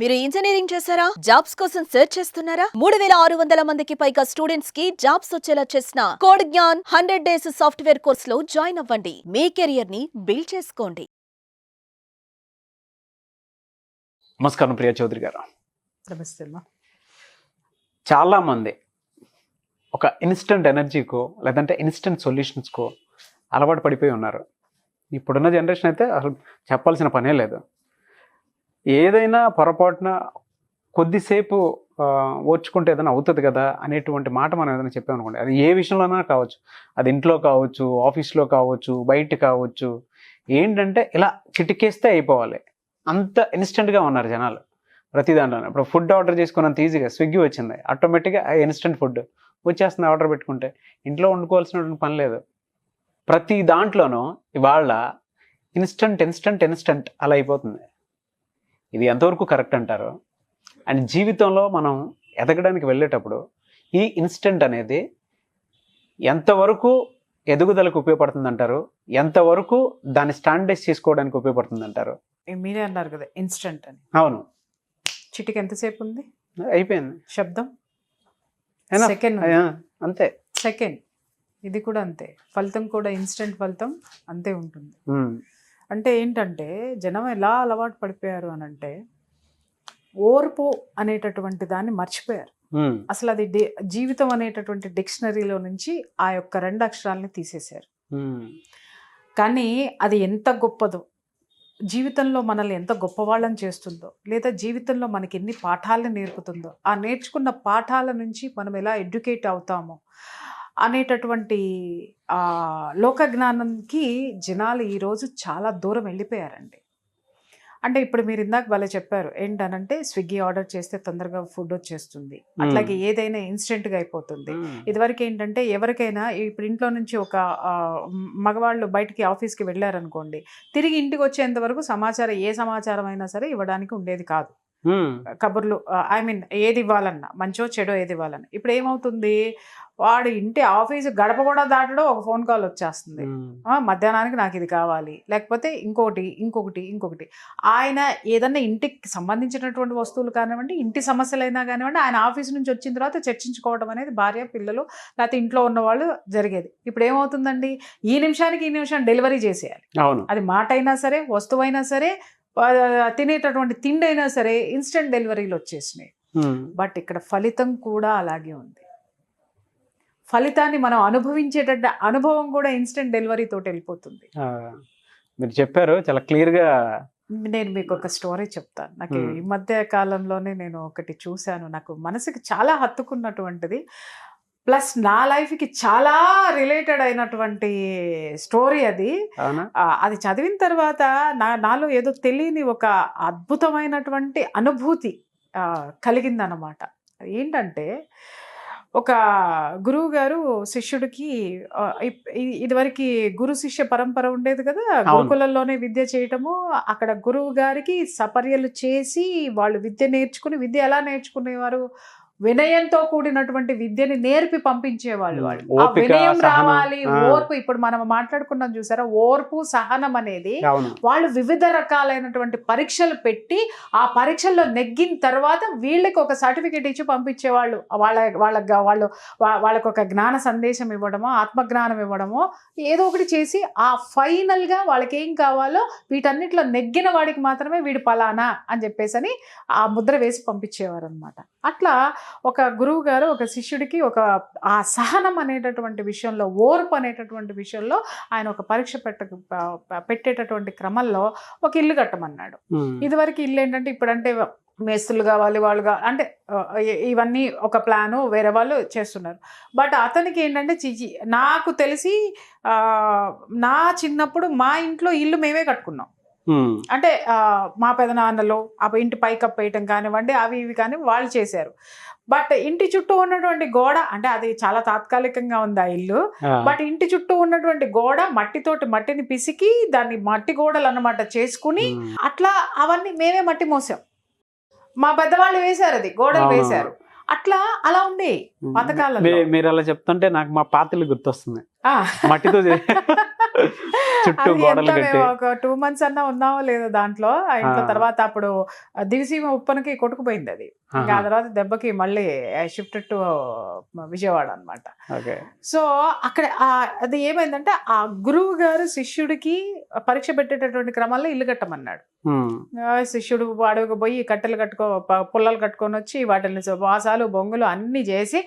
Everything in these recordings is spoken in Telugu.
మీరు ఇంజనీరింగ్ చేశారా? జాబ్స్ కోసం సెర్చ్ చేస్తున్నారా? 3600 మందికి పైగా స్టూడెంట్స్ కి జాబ్స్ వచ్చేలా చేసిన code Gyan 100 days software course లో జాయిన్ అవ్వండి. మీ కెరియర్ ని బిల్డ్ చేసుకోండి. నమస్కారం ప్రియా చౌదరి గారు. నమస్తే అమ్మా. చాలా మంది ఒక ఇన్స్టెంట్ ఎనర్జీకో లేదంటే ఇన్స్టెంట్ సొల్యూషన్స్కో అలవాటు పడిపోయి ఉన్నారు. ఇప్పుడున్న జనరేషన్ అయితే అసలు చెప్పాల్సిన పనే లేదు. ఏదైనా పొరపాటున కొద్దిసేపు ఓర్చుకుంటే ఏదైనా అవుతుంది కదా అనేటువంటి మాట మనం ఏదైనా చెప్పామనుకోండి, అది ఏ విషయంలోనైనా కావచ్చు, అది ఇంట్లో కావచ్చు, ఆఫీస్లో కావచ్చు, బయట కావచ్చు, ఏంటంటే ఇలా చిటికేస్తే అయిపోవాలి, అంత ఇన్స్టెంట్గా ఉన్నారు జనాలు ప్రతి దాంట్లోనే. ఇప్పుడు ఫుడ్ ఆర్డర్ చేసుకున్నంత ఈజీగా స్విగ్గీ వచ్చింది, ఆటోమేటిక్గా ఇన్స్టెంట్ ఫుడ్ వచ్చేస్తుంది. ఆర్డర్ పెట్టుకుంటే ఇంట్లో వండుకోవాల్సినటువంటి పని లేదు. ప్రతి దాంట్లోనూ ఇవాళ ఇన్స్టెంట్ అలా అయిపోతుంది. ఇది ఎంతవరకు కరెక్ట్ అంటారు? అండ్ జీవితంలో మనం ఎదగడానికి వెళ్ళేటప్పుడు ఈ ఇన్స్టెంట్ అనేది ఎంతవరకు ఎదుగుదలకు ఉపయోగపడుతుంది అంటారు? ఎంతవరకు దాన్ని స్టాండర్డైజ్ చేసుకోవడానికి ఉపయోగపడుతుంది అంటారు? మీరే అన్నారు కదా ఇన్స్టెంట్ అని. అవును, చిటికి ఎంతసేపు ఉంది, అయిపోయింది. శబ్దం సెకండ్ అంతే. సెకండ్ ఇది కూడా అంతే. ఫలితం కూడా ఇన్స్టెంట్ ఫలితం అంతే ఉంటుంది. అంటే ఏంటంటే జనం ఎలా అలవాటు పడిపోయారు అని అంటే ఓర్పు అనేటటువంటి దాన్ని మర్చిపోయారు. అసలు అది జీవితం అనేటటువంటి డిక్షనరీలో నుంచి ఆ యొక్క 2 అక్షరాలని తీసేశారు. కానీ అది ఎంత గొప్పదో, జీవితంలో మనల్ని ఎంత గొప్పవాళ్ళని చేస్తుందో, లేదా జీవితంలో మనకి ఎన్ని పాఠాలను నేర్పుతుందో, ఆ నేర్చుకున్న పాఠాల నుంచి మనం ఎలా ఎడ్యుకేట్ అవుతామో అనేటటువంటి లోక జ్ఞానంకి జనాలు ఈరోజు చాలా దూరం వెళ్ళిపోయారండి. అంటే ఇప్పుడు మీరు ఇందాక భలే చెప్పారు ఏంటనంటే, స్విగ్గీ ఆర్డర్ చేస్తే తొందరగా ఫుడ్ వచ్చేస్తుంది, అట్లాగే ఏదైనా ఇన్స్టెంట్గా అయిపోతుంది. ఇదివరకు ఏంటంటే ఎవరికైనా ఇప్పుడు ఇంట్లో నుంచి ఒక మగవాళ్ళు బయటికి ఆఫీస్కి వెళ్ళారనుకోండి, తిరిగి ఇంటికి వచ్చేంత వరకు సమాచారం, ఏ సమాచారం అయినా సరే ఇవ్వడానికి ఉండేది కాదు. కబుర్లు, ఐ మీన్ ఏది ఇవ్వాలన్నా, మంచో చెడో ఏది ఇవ్వాలన్నా. ఇప్పుడు ఏమవుతుంది, వాడు ఇంటి ఆఫీసు గడప కూడా దాటడం ఒక ఫోన్ కాల్ వచ్చేస్తుంది, మధ్యాహ్నానికి నాకు ఇది కావాలి, లేకపోతే ఇంకొకటి. ఆయన ఏదన్నా ఇంటికి సంబంధించినటువంటి వస్తువులు కానివ్వండి, ఇంటి సమస్యలైనా కానివ్వండి, ఆయన ఆఫీస్ నుంచి వచ్చిన తర్వాత చర్చించుకోవడం అనేది భార్య పిల్లలు లేకపోతే ఇంట్లో ఉన్న వాళ్ళు జరిగేది. ఇప్పుడు ఏమవుతుందండి, ఈ నిమిషం డెలివరీ చేసేయాలి. అది మాట అయినా సరే, వస్తువైనా సరే, తినేటటువంటి తిండి అయినా సరే ఇన్స్టెంట్ డెలివరీలు వచ్చేసినాయి. బట్ ఇక్కడ ఫలితం కూడా అలాగే ఉంది. ఫలితాన్ని మనం అనుభవించేటట్టు అనుభవం కూడా ఇన్స్టెంట్ డెలివరీ తోటి వెళ్ళిపోతుంది. మీరు చెప్పారు చాలా క్లియర్గా. నేను మీకు ఒక స్టోరీ చెప్తాను. నాకు ఈ మధ్య కాలంలోనే నేను ఒకటి చూశాను, నాకు మనసుకి చాలా హత్తుకున్నటువంటిది, ప్లస్ నా లైఫ్కి చాలా రిలేటెడ్ అయినటువంటి స్టోరీ అది. అది చదివిన తర్వాత నాలో ఏదో తెలియని ఒక అద్భుతమైనటువంటి అనుభూతి కలిగిందన్నమాట. ఏంటంటే, ఒక గురువు గారు శిష్యుడికి, ఇదివరకు గురు శిష్య పరంపర ఉండేది కదా, గురుకులంలోనే విద్య చేయటము. అక్కడ గురువు గారికి సపర్యలు చేసి వాళ్ళు విద్య నేర్చుకుని, విద్య ఎలా నేర్చుకునేవారు, వినయంతో కూడినటువంటి విద్యని నేర్పి పంపించేవాళ్ళు. ఆ వినయం రావాలి, ఓర్పు. ఇప్పుడు మనం మాట్లాడుకున్నాం చూసారా, ఓర్పు సహనం అనేది వాళ్ళు వివిధ రకాలైనటువంటి పరీక్షలు పెట్టి, ఆ పరీక్షల్లో నెగ్గిన తర్వాత వీళ్ళకి ఒక సర్టిఫికేట్ ఇచ్చి పంపించేవాళ్ళు. వాళ్ళకు ఒక జ్ఞాన సందేశం ఇవ్వడమో, ఆత్మజ్ఞానం ఇవ్వడమో ఏదో ఒకటి చేసి, ఆ ఫైనల్గా వాళ్ళకి ఏం కావాలో వీటన్నిటిలో నెగ్గిన వాడికి మాత్రమే వీడు పలానా అని చెప్పేసి ఆ ముద్ర వేసి పంపించేవారు అనమాట. అట్లా ఒక గురువు గారు ఒక శిష్యుడికి ఆ సహనం అనేటటువంటి విషయంలో, ఓర్పు అనేటటువంటి విషయంలో ఆయన ఒక పరీక్ష పెట్టేటటువంటి క్రమంలో ఒక ఇల్లు కట్టమన్నాడు. ఇదివరకు ఇల్లు ఏంటంటే, ఇప్పుడంటే మేస్తులు కావాలి, వాళ్ళు అంటే ఇవన్నీ ఒక ప్లాను వేరే వాళ్ళు చేస్తున్నారు. బట్ అతనికి ఏంటంటే, నాకు తెలిసి నా చిన్నప్పుడు మా ఇంట్లో ఇల్లు మేమే కట్టుకున్నాం. అంటే మా పెదనాన్నలు ఆ ఇంటి పైకప్పు వేయటం కానివ్వండి, అవి ఇవి కానీ వాళ్ళు చేశారు. బట్ ఇంటి చుట్టూ ఉన్నటువంటి గోడ, అంటే అది చాలా తాత్కాలికంగా ఉంది ఆ ఇల్లు, బట్ ఇంటి చుట్టూ ఉన్నటువంటి గోడ మట్టిని పిసికి దాన్ని మట్టి గోడలు అన్నమాట చేసుకుని, అట్లా అవన్నీ మేమే మట్టి మోసాం. మా పెద్దవాళ్ళు వేశారు, అది గోడలు వేశారు. అట్లా అలా ఉండే పాతకాలంలో. మీరు అలా చెప్తుంటే నాకు మా పాతలు గుర్తొస్తుంది, మట్టితో చుట్టూ అది గోడలు ఎంత కట్టి మేము ఒక 2 months అన్నా ఉన్నామో లేదో దాంట్లో ఆ ఇంట్లో. తర్వాత అప్పుడు దివిసీమ ఉప్పనకి కొట్టుకుపోయింది అది. ఇంకా ఆ తర్వాత దెబ్బకి మళ్ళీ షిఫ్టెడ్ టు విజయవాడ అనమాట. ఓకే. సో అక్కడ అది ఏమైందంటే ఆ గురువు గారు శిష్యుడికి పరీక్ష పెట్టేటటువంటి క్రమంలో ఇల్లు కట్టమన్నాడు. శిష్యుడు అడుగు పోయి కట్టెలు పుల్లలు కట్టుకొని వచ్చి వాటిని వాసాలు బొంగులు అన్ని చేసి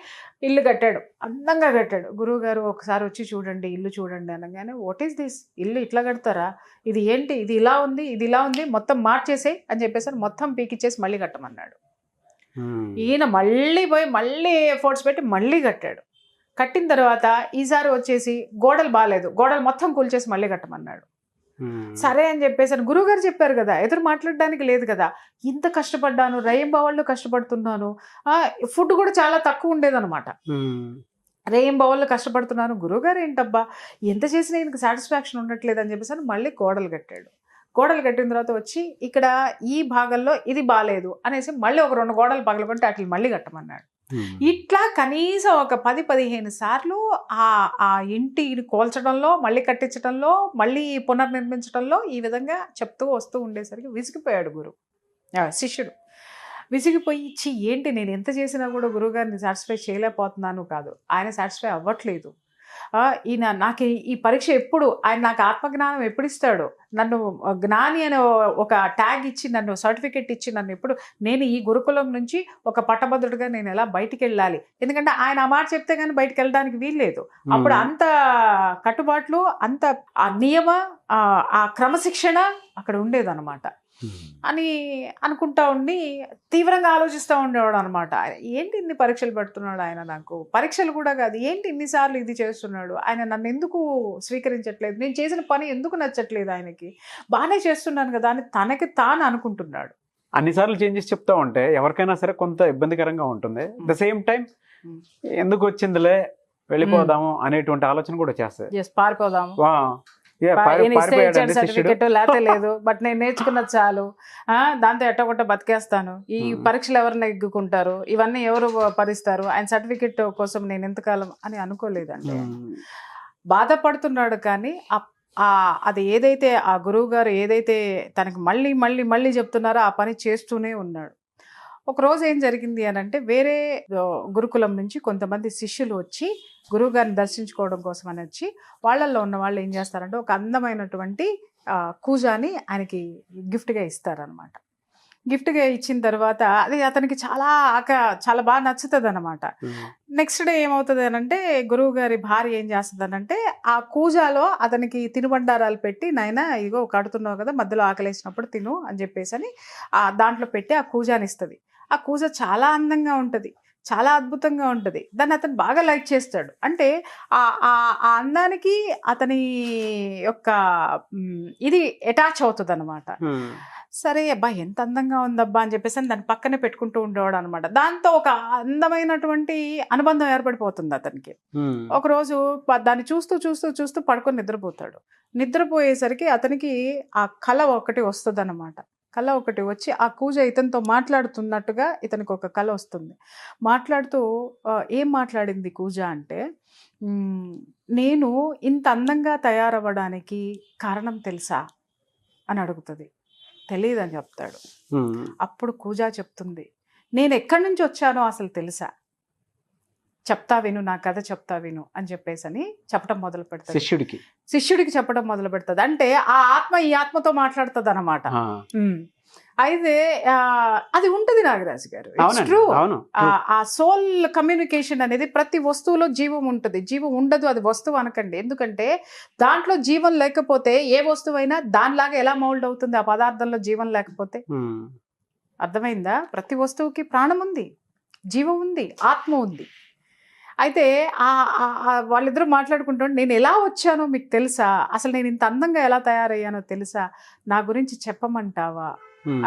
ఇల్లు కట్టాడు. అందంగా కట్టాడు. గురువు గారు ఒకసారి వచ్చి చూడండి, ఇల్లు చూడండి అనగానే, వాట్ ఈస్ దిస్, ఇల్లు ఇట్లా కడతారా, ఇది ఏంటి, ఇది ఇలా ఉంది, ఇది ఇలా ఉంది, మొత్తం మార్చేసేయి అని చెప్పేసి మొత్తం పీకిచ్చేసి మళ్ళీ కట్టమన్నాడు. ఈయన మళ్ళీ పోయి మళ్ళీ ఎఫర్ట్స్ పెట్టి మళ్ళీ కట్టాడు. కట్టిన తర్వాత ఈసారి వచ్చేసి గోడలు బాగాలేదు, గోడలు మొత్తం కూల్చేసి మళ్ళీ కట్టమన్నాడు. సరే అని చెప్పేసి గురువు గారు చెప్పారు కదా, ఎదురు మాట్లాడడానికి లేదు కదా, ఇంత కష్టపడ్డాను, రేయింబవళ్ళు కష్టపడుతున్నాను, ఫుడ్ కూడా చాలా తక్కువ ఉండేదన్నమాట, రేయింబవళ్ళు కష్టపడుతున్నాను, గురువుగారు ఏంటబ్బా ఎంత చేసినా ఈయనకి సాటిస్ఫాక్షన్ ఉండట్లేదు అని చెప్పేసి మళ్ళీ గోడలు కట్టాడు. గోడలు కట్టిన తర్వాత వచ్చి ఇక్కడ ఈ భాగంలో ఇది బాగాలేదు అనేసి మళ్ళీ ఒక 2 గోడలు పగలగొట్టి అట్లా మళ్ళీ కట్టమన్నాడు. ఇట్లా కనీసం ఒక 10-15 సార్లు ఆ ఇంటిని కోల్చడంలో, మళ్ళీ కట్టించడంలో, మళ్ళీ పునర్నిర్మించడంలో ఈ విధంగా చెప్తూ వస్తూ ఉండేసరికి విసిగిపోయాడు శిష్యుడు. విసిగిపోయి ఏంటి నేను ఎంత చేసినా కూడా గురువుగారిని సాటిస్ఫై చేయలేకపోతున్నాను కాదు, ఆయన సాటిస్ఫై అవ్వట్లేదు, ఈయన నాకు ఈ పరీక్ష ఎప్పుడు, ఆయన నాకు ఆత్మజ్ఞానం ఎప్పుడు ఇస్తాడు, నన్ను జ్ఞాని అనే ఒక ట్యాగ్ ఇచ్చి, నన్ను సర్టిఫికెట్ ఇచ్చి, నన్ను ఎప్పుడు, నేను ఈ గురుకులం నుంచి ఒక పట్టభద్రుడిగా నేను ఎలా బయటికి వెళ్ళాలి, ఎందుకంటే ఆయన ఆ మాట చెప్తే కానీ బయటికి వెళ్ళడానికి వీల్లేదు. అప్పుడు అంత కట్టుబాట్లు, అంత ఆ నియమ, ఆ క్రమశిక్షణ అక్కడ ఉండేదన్నమాట అని అనుకుంటా ఉండి తీవ్రంగా ఆలోచిస్తూ ఉండేవాడు అనమాట. ఏంటి ఇన్ని పరీక్షలు పెడుతున్నాడు ఆయన, నాకు పరీక్షలు కూడా కాదు, ఏంటి ఇన్నిసార్లు ఇది చేస్తున్నాడు, ఆయన నన్ను ఎందుకు స్వీకరించట్లేదు, నేను చేసిన పని ఎందుకు నచ్చట్లేదు ఆయనకి, బాగానే చేస్తున్నాను కదా అని తనకి తాను అనుకుంటున్నాడు. అన్నిసార్లు చేంజెస్ చెప్తా ఉంటే ఎవరికైనా సరే కొంత ఇబ్బందికరంగా ఉంటుంది. ద సేమ్ టైం ఎందుకు వచ్చిందిలే వెళ్ళిపోదాము అనేటువంటి ఆలోచన కూడా చేస్తాయి. పారిపోదాము, సర్టిఫికెట్ లేతే లేదు, బట్ నేను నేర్చుకున్నది చాలు, దాంతో ఎట్టగొట్ట బతికేస్తాను, ఈ పరీక్షలు ఎవరు నెగ్గుకుంటారు, ఇవన్నీ ఎవరు భరిస్తారు, ఆయన సర్టిఫికెట్ కోసం నేను ఎంతకాలం అని అనుకోలేదండి. బాధపడుతున్నాడు కానీ అది ఏదైతే ఆ గురువు గారు ఏదైతే తనకి మళ్ళీ మళ్ళీ మళ్ళీ చెప్తున్నారో ఆ పని చేస్తూనే ఉన్నాడు. ఒకరోజు ఏం జరిగింది అని అంటే, వేరే గురుకులం నుంచి కొంతమంది శిష్యులు వచ్చి గురువు గారిని దర్శించుకోవడం కోసం అని వచ్చి, వాళ్ళల్లో ఉన్న వాళ్ళు ఏం చేస్తారంటే ఒక అందమైనటువంటి కూజాని ఆయనకి గిఫ్ట్గా ఇస్తారనమాట. గిఫ్ట్గా ఇచ్చిన తర్వాత అది అతనికి చాలా బాగా నచ్చుతుంది అనమాట. నెక్స్ట్ డే ఏమవుతుంది అని అంటే, గురువు గారి భార్య ఏం చేస్తుంది అంటే ఆ కూజాలో అతనికి తినుబండారాలు పెట్టి, నాయనా ఇగో కడుతున్నావు కదా, మధ్యలో ఆకలేసినప్పుడు తిను అని చెప్పేసి అని దాంట్లో పెట్టి ఆ కూజాని ఇస్తుంది. ఆ కూజ చాలా అందంగా ఉంటుంది, చాలా అద్భుతంగా ఉంటుంది. దాన్ని అతను బాగా లైక్ చేస్తాడు. అంటే ఆ అందానికి అతని యొక్క ఇది అటాచ్ అవుతుంది అనమాట. సరే అబ్బా ఎంత అందంగా ఉందబ్బా అని చెప్పేసి దాన్ని పక్కనే పెట్టుకుంటూ ఉండేవాడు అనమాట. దాంతో ఒక అందమైనటువంటి అనుబంధం ఏర్పడిపోతుంది అతనికి. ఒకరోజు దాన్ని చూస్తూ చూస్తూ చూస్తూ పడుకొని నిద్రపోతాడు. నిద్రపోయేసరికి అతనికి ఆ కళ ఒకటి వస్తుంది అన్నమాట. కళ ఒకటి వచ్చి ఆ కూజ ఇతనితో మాట్లాడుతున్నట్టుగా ఇతనికి ఒక కళ వస్తుంది. మాట్లాడుతూ ఏం మాట్లాడింది కూజ అంటే, నేను ఇంత అందంగా తయారవ్వడానికి కారణం తెలుసా అని అడుగుతుంది. తెలియదు అని చెప్తాడు. అప్పుడు కూజ చెప్తుంది, నేను ఎక్కడి నుంచి వచ్చానో అసలు తెలుసా, చెప్తా విను, నా కథ చెప్తా విను అని చెప్పేసి అని చెప్పడం మొదలు పెడతాడు. శిష్యుడికి చెప్పడం మొదలు పెడుతుంది. అంటే ఆ ఆత్మ ఈ ఆత్మతో మాట్లాడుతుంది అన్నమాట. అయితే అది ఉంటుంది నాగరాజు గారు. ఆ సోల్ కమ్యూనికేషన్ అనేది ప్రతి వస్తువులో జీవం ఉంటుంది. జీవం ఉండదు అది వస్తువు అనకండి. ఎందుకంటే దాంట్లో జీవం లేకపోతే ఏ వస్తువైనా దానిలాగా ఎలా మౌల్డ్ అవుతుంది, ఆ పదార్థంలో జీవం లేకపోతే. అర్థమైందా? ప్రతి వస్తువుకి ప్రాణం ఉంది, జీవం ఉంది, ఆత్మ ఉంది. అయితే వాళ్ళిద్దరూ మాట్లాడుకుంటూ, నేను ఎలా వచ్చానో మీకు తెలుసా, అసలు నేను ఇంత అందంగా ఎలా తయారయ్యానో తెలుసా, నా గురించి చెప్పమంటావా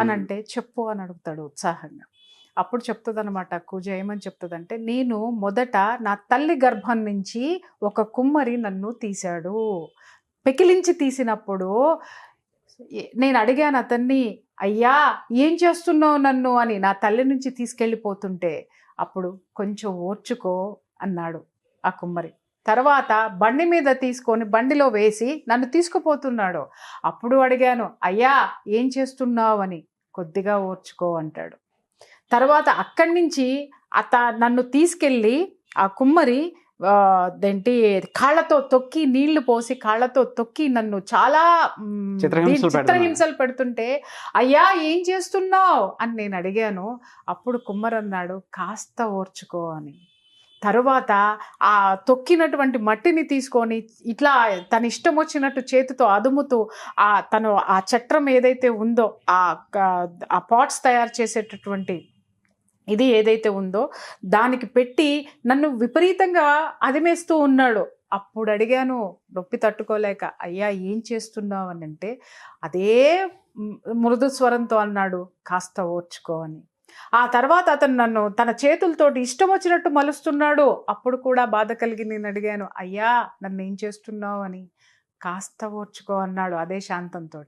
అని అంటే, చెప్పు అని అడుగుతాడు ఉత్సాహంగా. అప్పుడు చెప్తుంది అనమాట కూజ. ఏమని చెప్తుందంటే, నేను మొదట నా తల్లి గర్భం నుంచి ఒక కుమ్మరి నన్ను తీశాడు. పెకిలించి తీసినప్పుడు నేను అడిగాను అతన్ని, అయ్యా ఏం చేస్తున్నావు నన్ను అని, నా తల్లి నుంచి తీసుకెళ్ళిపోతుంటే. అప్పుడు కొంచెం ఓర్చుకో అన్నాడు ఆ కుమ్మరి. తర్వాత బండి మీద తీసుకొని బండిలో వేసి నన్ను తీసుకుపోతున్నాడు. అప్పుడు అడిగాను, అయ్యా ఏం చేస్తున్నావు అని. కొద్దిగా ఓర్చుకో అంటాడు. తర్వాత అక్కడి నుంచి నన్ను తీసుకెళ్ళి ఆ కుమ్మరి దేంటి కాళ్ళతో తొక్కి నీళ్లు పోసి కాళ్ళతో తొక్కి నన్ను చాలా చిత్రహింసలు పెడుతుంటే, అయ్యా ఏం చేస్తున్నావు అని నేను అడిగాను. అప్పుడు కుమ్మరి అన్నాడు, కాస్త ఓర్చుకో అని. తరువాత ఆ తొక్కినటువంటి మట్టిని తీసుకొని ఇట్లా తన ఇష్టం వచ్చినట్టు చేతితో అదుముతూ తను ఆ చట్రం ఏదైతే ఉందో ఆ పాట్స్ తయారు చేసేటటువంటి ఇది ఏదైతే ఉందో దానికి పెట్టి నన్ను విపరీతంగా అదిమేస్తూ ఉన్నాడు. అప్పుడు అడిగాను నొప్పి తట్టుకోలేక, అయ్యా ఏం చేస్తున్నావు అని అంటే అదే మృదు స్వరంతో అన్నాడు, కాస్త ఓర్చుకో అని. ఆ తర్వాత అతను నన్ను తన చేతులతోటి ఇష్టం వచ్చినట్టు మలుస్తున్నాడు. అప్పుడు కూడా బాధ కలిగి నేను అడిగాను, అయ్యా నన్ను ఏం చేస్తున్నావు అని. కాస్త ఓర్చుకో అన్నాడు అదే శాంతంతో.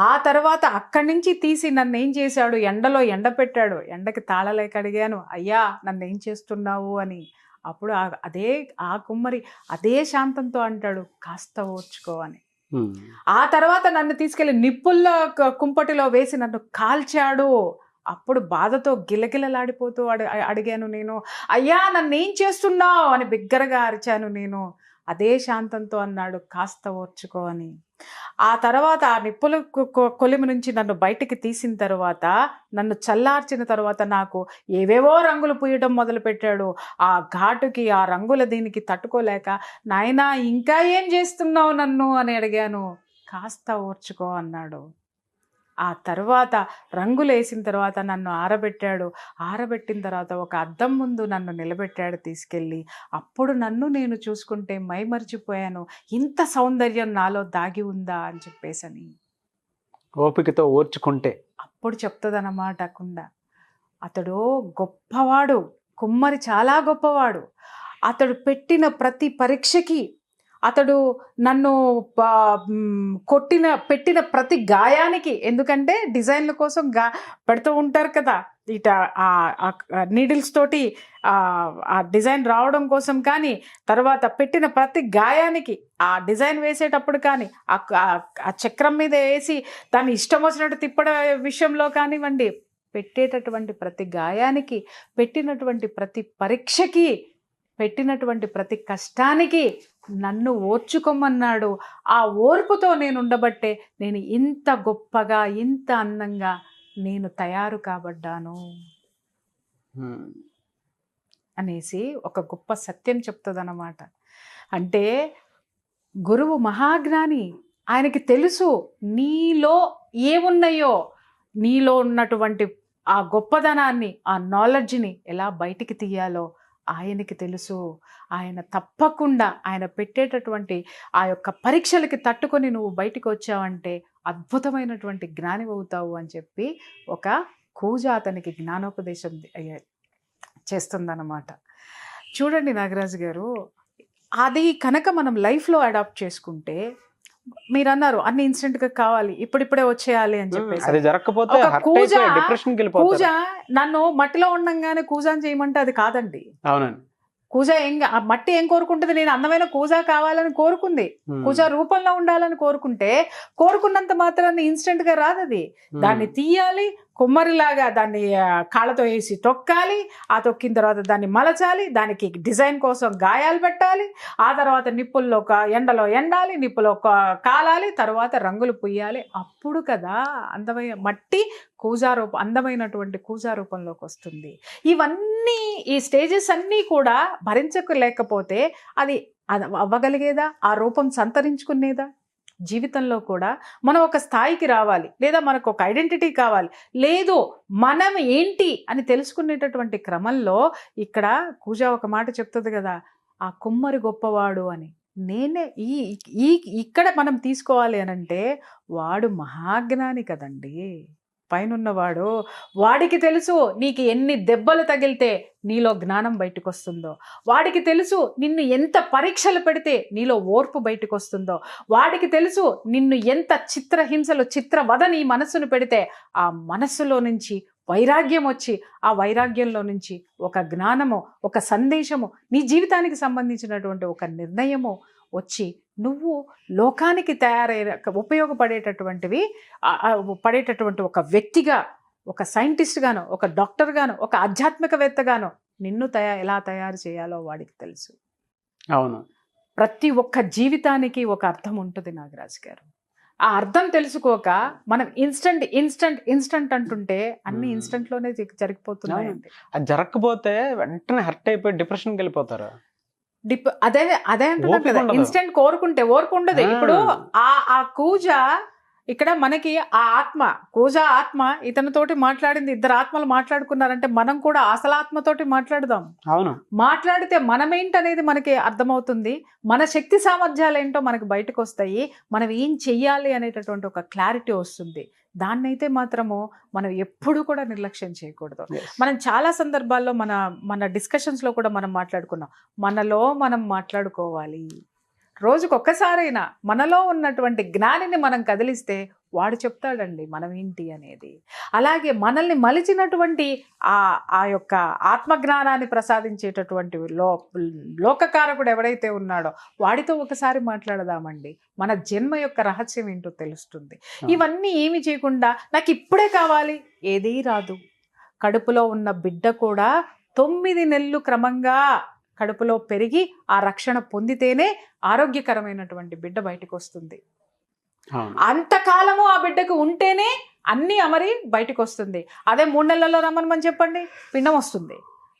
ఆ తర్వాత అక్కడి నుంచి తీసి నన్ను ఏం చేశాడు, ఎండలో ఎండ పెట్టాడు. ఎండకి తాళలేక అడిగాను, అయ్యా నన్ను ఏం చేస్తున్నావు అని. అప్పుడు ఆ కుమ్మరి అదే శాంతంతో అంటాడు, కాస్త ఓర్చుకో అని. ఆ తర్వాత నన్ను తీసుకెళ్లి నిప్పుల్లో కుంపటిలో వేసి నన్ను కాల్చాడు. అప్పుడు బాధతో గిలగిలలాడిపోతూ అడిగాను నేను, అయ్యా నన్ను ఏం చేస్తున్నావు అని బిగ్గరగా అరిచాను నేను. అదే శాంతంతో అన్నాడు, కాస్త ఓర్చుకో అని. ఆ తర్వాత ఆ నిప్పుల కొలిమి నుంచి నన్ను బయటికి తీసిన తర్వాత నన్ను చల్లార్చిన తర్వాత నాకు ఏవేవో రంగులు పూయడం మొదలుపెట్టాడు. ఆ ఘాటుకి ఆ రంగుల దీనికి తట్టుకోలేక, నాయనా ఇంకా ఏం చేస్తున్నావు నన్ను అని అడిగాను. కాస్త ఓర్చుకో అన్నాడు. ఆ తర్వాత రంగులు వేసిన తర్వాత నన్ను ఆరబెట్టాడు. ఆరబెట్టిన తర్వాత ఒక అద్దం ముందు నన్ను నిలబెట్టాడు తీసుకెళ్ళి. అప్పుడు నన్ను నేను చూసుకుంటే మైమరిచిపోయాను, ఇంత సౌందర్యం నాలో దాగి ఉందా అని చెప్పేసని. ఓపికతో ఓర్చుకుంటే అప్పుడు చెప్తుందన్నమాట కుండ, అతడు గొప్పవాడు, కుమ్మరి చాలా గొప్పవాడు. అతడు పెట్టిన ప్రతి పరీక్షకి, అతడు నన్ను పెట్టిన ప్రతి గాయానికి, ఎందుకంటే డిజైన్ల కోసం పెడుతూ ఉంటారు కదా ఇట నీడిల్స్ తోటి ఆ డిజైన్ రావడం కోసం కానీ, తర్వాత పెట్టిన ప్రతి గాయానికి ఆ డిజైన్ వేసేటప్పుడు కానీ, ఆ చక్రం మీద వేసి దాన్ని ఇష్టం వచ్చినట్టు తిప్పడం విషయంలో కానివ్వండి, పెట్టేటటువంటి ప్రతి గాయానికి, పెట్టినటువంటి ప్రతి పరీక్షకి, పెట్టినటువంటి ప్రతి కష్టానికి నన్ను ఓర్చుకోమన్నాడు. ఆ ఓర్పుతో నేను ఉండబట్టే నేను ఇంత గొప్పగా, ఇంత అందంగా నేను తయారు కాబడ్డాను అనేసి ఒక గొప్ప సత్యం చెప్తుందన్నమాట. అంటే గురువు మహాజ్ఞాని, ఆయనకి తెలుసు నీలో ఏమున్నాయో, నీలో ఉన్నటువంటి ఆ గొప్పదనాన్ని, ఆ నాలెడ్జ్ని ఎలా బయటికి తీయాలో ఆయనకి తెలుసు. ఆయన తప్పకుండా ఆయన పెట్టేటటువంటి ఆ యొక్క పరీక్షలకి తట్టుకొని నువ్వు బయటికి వచ్చావంటే అద్భుతమైనటువంటి జ్ఞాని అవుతావు అని చెప్పి ఒక కూజ అతనికి జ్ఞానోపదేశం చేస్తుందన్నమాట. చూడండి నాగరాజు గారు, అది కనుక మనం లైఫ్లో అడాప్ట్ చేసుకుంటే, మీరు అన్నారు అన్ని ఇన్స్టెంట్గా కావాలి, ఇప్పుడిప్పుడే వచ్చేయాలి అని చెప్పేసి. కూజ నన్ను మట్టిలో ఉండంగానే కూజాని చేయమంటే అది కాదండి. అవునండి. కూజ మట్టి ఏం కోరుకుంటుంది, నేను అందమైన కూజా కావాలని కోరుకుంది. కూజా రూపంలో ఉండాలని కోరుకున్నంత మాత్రాన్ని ఇన్స్టెంట్ గా రాదు అది. దాన్ని తీయాలి, కుమ్మరిలాగా దాన్ని కాళ్ళతో వేసి తొక్కాలి, ఆ తొక్కిన తర్వాత దాన్ని మలచాలి, దానికి డిజైన్ కోసం గాయాలు పెట్టాలి, ఆ తర్వాత నిప్పుల్లో ఎండలో ఎండాలి, నిప్పులో కాలాలి, తర్వాత రంగులు పుయ్యాలి. అప్పుడు కదా అందమైన మట్టి అందమైనటువంటి కూజా రూపంలోకి వస్తుంది. ఇవన్నీ ఈ స్టేజెస్ అన్నీ కూడా భరించలేకపోతే అది అవ్వగలిగేదా, ఆ రూపం సంతరించుకునేదా? జీవితంలో కూడా మనం ఒక స్థాయికి రావాలి, లేదా మనకు ఒక ఐడెంటిటీ కావాలి, లేదు మనం ఏంటి అని తెలుసుకునేటటువంటి క్రమంలో ఇక్కడ కూజ ఒక మాట చెప్తుంది కదా, ఆ కుమ్మరి గొప్పవాడు అని. ఇక్కడ మనం తీసుకోవాలి అనంటే వాడు మహాజ్ఞాని కదండి. పైనున్నవాడు, వాడికి తెలుసు నీకు ఎన్ని దెబ్బలు తగిలితే నీలో జ్ఞానం బయటకు వస్తుందో, వాడికి తెలుసు నిన్ను ఎంత పరీక్షలు పెడితే నీలో ఓర్పు బయటకు వస్తుందో, వాడికి తెలుసు నిన్ను ఎంత చిత్రహింసలు చిత్రవద నీ మనస్సును పెడితే ఆ మనస్సులో నుంచి వైరాగ్యం వచ్చి ఆ వైరాగ్యంలో నుంచి ఒక జ్ఞానము, ఒక సందేశము, నీ జీవితానికి సంబంధించినటువంటి ఒక నిర్ణయము వచ్చి నువ్వు లోకానికి ఉపయోగపడేటటువంటివి పడేటటువంటి ఒక వ్యక్తిగా, ఒక సైంటిస్ట్గాను, ఒక డాక్టర్గాను, ఒక ఆధ్యాత్మికవేత్తగాను నిన్ను ఎలా తయారు చేయాలో వాడికి తెలుసు. అవును. ప్రతి ఒక్క జీవితానికి ఒక అర్థం ఉంటుంది నాగరాజు గారు. ఆ అర్థం తెలుసుకోక మనం ఇన్స్టంట్ అంటుంటే అన్ని ఇన్స్టంట్లోనే జరిగిపోతున్నాయండి. అది జరగకపోతే వెంటనే హర్ట్ అయిపోయి డిప్రెషన్కి వెళ్ళిపోతారు. అదే అంటున్నాం కదా, ఇన్స్టెంట్ కోరుకుంటే ఓర్పు ఉండదు. ఇప్పుడు ఆ కూజ ఇక్కడ మనకి ఆ కూజ ఆత్మ ఇతనితోటి మాట్లాడింది, ఇద్దరు ఆత్మలు మాట్లాడుకున్నారంటే మనం కూడా అసలు ఆత్మతోటి మాట్లాడదాం. అవును. మాట్లాడితే మనమేంటనేది మనకి అర్థమవుతుంది, మన శక్తి సామర్థ్యాలు ఏంటో మనకి బయటకు వస్తాయి, మనం ఏం చెయ్యాలి అనేటటువంటి ఒక క్లారిటీ వస్తుంది. దాన్నైతే మాత్రము మనం ఎప్పుడు కూడా నిర్లక్ష్యం చేయకూడదు. మనం చాలా సందర్భాల్లో మన డిస్కషన్స్లో కూడా మనం మాట్లాడుకున్నాం, మనలో మనం మాట్లాడుకోవాలి. రోజుకొక్కసారైనా మనలో ఉన్నటువంటి జ్ఞానిని మనం కదిలిస్తే వాడు చెప్తాడండి మనం ఏంటి అనేది. అలాగే మనల్ని మలిచినటువంటి ఆ యొక్క ఆత్మజ్ఞానాన్ని ప్రసాదించేటటువంటి లోకకారకుడు ఎవడైతే ఉన్నాడో వాడితో ఒకసారి మాట్లాడదామండి. మన జన్మ యొక్క రహస్యం ఏంటో తెలుస్తుంది. ఇవన్నీ ఏమి చేయకుండా నాకు ఇప్పుడే కావాలి, ఏదీ రాదు. కడుపులో ఉన్న బిడ్డ కూడా 9 నెలలు క్రమంగా కడుపులో పెరిగి ఆ రక్షణ పొందితేనే ఆరోగ్యకరమైనటువంటి బిడ్డ బయటకు వస్తుంది. అంతకాలము ఆ బిడ్డకు ఉంటేనే అన్నీ అమరి బయటకు వస్తుంది. అదే 3 నెలల్లో రమ్మని చెప్పండి, పిండం వస్తుంది.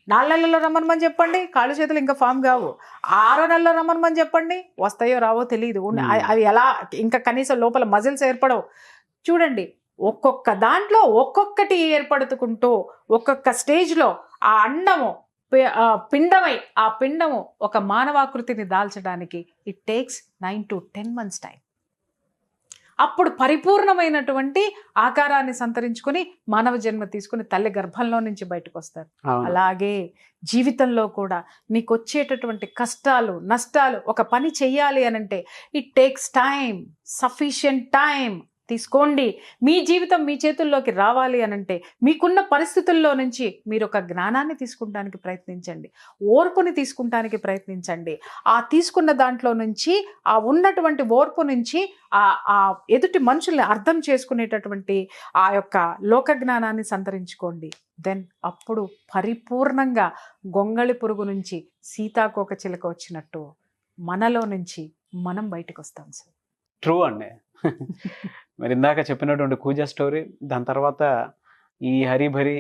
4 నెలల్లో రమ్మని చెప్పండి, కాళ్ళు చేతులు ఇంకా ఫామ్ కావు. 6 నెలల్లో రమ్మని చెప్పండి, వస్తాయో రావో తెలియదు. అవి ఎలా ఇంకా కనీసం లోపల మజిల్స్ ఏర్పడవు. చూడండి, ఒక్కొక్క దాంట్లో ఒక్కొక్కటి ఏర్పడుతుకుంటూ ఒక్కొక్క స్టేజ్లో ఆ అండము పిండమై ఆ పిండము ఒక మానవాకృతిని దాల్చడానికి it takes 9 to 10 months time. అప్పుడు పరిపూర్ణమైనటువంటి ఆకారాన్ని సంతరించుకుని మానవ జన్మ తీసుకుని తల్లి గర్భంలో నుంచి బయటకు వస్తారు. అలాగే జీవితంలో కూడా నీకు వచ్చేటటువంటి కష్టాలు, నష్టాలు, ఒక పని చెయ్యాలి అనంటే it takes time, sufficient time తీసుకోండి. మీ జీవితం మీ చేతుల్లోకి రావాలి అనంటే మీకున్న పరిస్థితుల్లో నుంచి మీరు ఒక జ్ఞానాన్ని తీసుకుంటానికి ప్రయత్నించండి, ఓర్పుని తీసుకుంటానికి ప్రయత్నించండి. ఆ తీసుకున్న దాంట్లో నుంచి, ఆ ఉన్నటువంటి ఓర్పు నుంచి ఆ ఎదుటి మనుషుల్ని అర్థం చేసుకునేటటువంటి ఆ యొక్క లోక జ్ఞానాన్ని సంతరించుకోండి. దెన్ అప్పుడు పరిపూర్ణంగా గొంగళి పురుగు నుంచి సీతాకోక చిలక వచ్చినట్టు మనలో నుంచి మనం బయటకు వస్తాం సార్. ట్రూ అండి. మరి ఇందాక చెప్పినటువంటి కూజా స్టోరీ, దాని తర్వాత ఈ హరిభరి